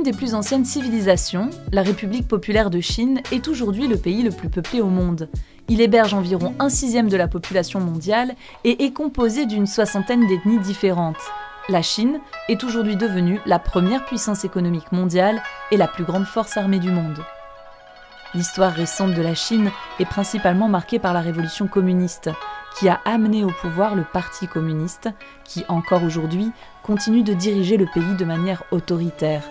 l'une des plus anciennes civilisations, la République populaire de Chine est aujourd'hui le pays le plus peuplé au monde. Il héberge environ 1/6 de la population mondiale et est composé d'une 60aine d'ethnies différentes. La Chine est aujourd'hui devenue la première puissance économique mondiale et la plus grande force armée du monde. L'histoire récente de la Chine est principalement marquée par la révolution communiste, qui a amené au pouvoir le Parti communiste, qui encore aujourd'hui continue de diriger le pays de manière autoritaire.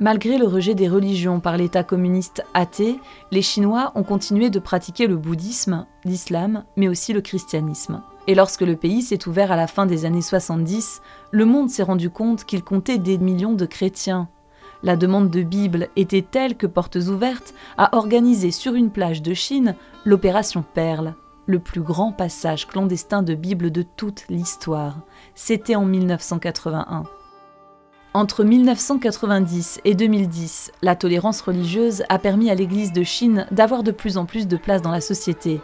Malgré le rejet des religions par l'État communiste athée, les Chinois ont continué de pratiquer le bouddhisme, l'islam, mais aussi le christianisme. Et lorsque le pays s'est ouvert à la fin des années 70, le monde s'est rendu compte qu'il comptait des millions de chrétiens. La demande de Bible était telle que Portes Ouvertes a organisé sur une plage de Chine l'opération Perle, le plus grand passage clandestin de Bible de toute l'histoire. C'était en 1981. Entre 1990 et 2010, la tolérance religieuse a permis à l'Église de Chine d'avoir de plus en plus de place dans la société.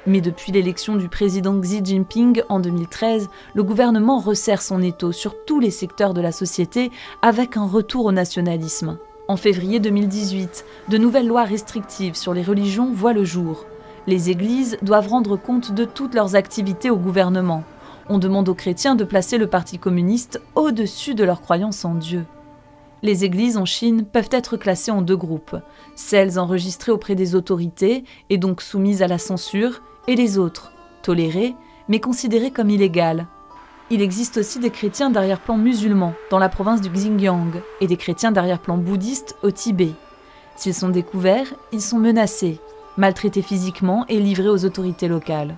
Mais depuis l'élection du président Xi Jinping en 2013, le gouvernement resserre son étau sur tous les secteurs de la société avec un retour au nationalisme. En février 2018, de nouvelles lois restrictives sur les religions voient le jour. Les églises doivent rendre compte de toutes leurs activités au gouvernement. On demande aux chrétiens de placer le Parti communiste au-dessus de leur croyance en Dieu. Les églises en Chine peuvent être classées en deux groupes, celles enregistrées auprès des autorités et donc soumises à la censure, et les autres, tolérées, mais considérées comme illégales. Il existe aussi des chrétiens d'arrière-plan musulmans dans la province du Xinjiang et des chrétiens d'arrière-plan bouddhiste au Tibet. S'ils sont découverts, ils sont menacés, maltraités physiquement et livrés aux autorités locales.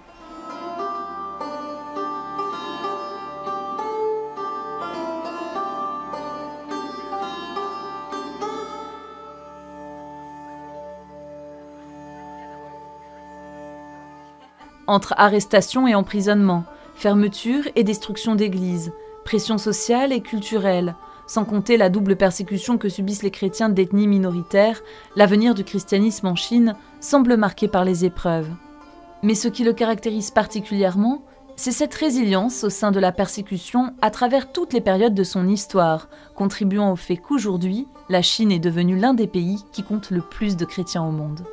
Entre arrestation et emprisonnement, fermeture et destruction d'églises, pression sociale et culturelle, sans compter la double persécution que subissent les chrétiens d'ethnie minoritaire, l'avenir du christianisme en Chine semble marqué par les épreuves. Mais ce qui le caractérise particulièrement, c'est cette résilience au sein de la persécution à travers toutes les périodes de son histoire, contribuant au fait qu'aujourd'hui, la Chine est devenue l'un des pays qui compte le plus de chrétiens au monde.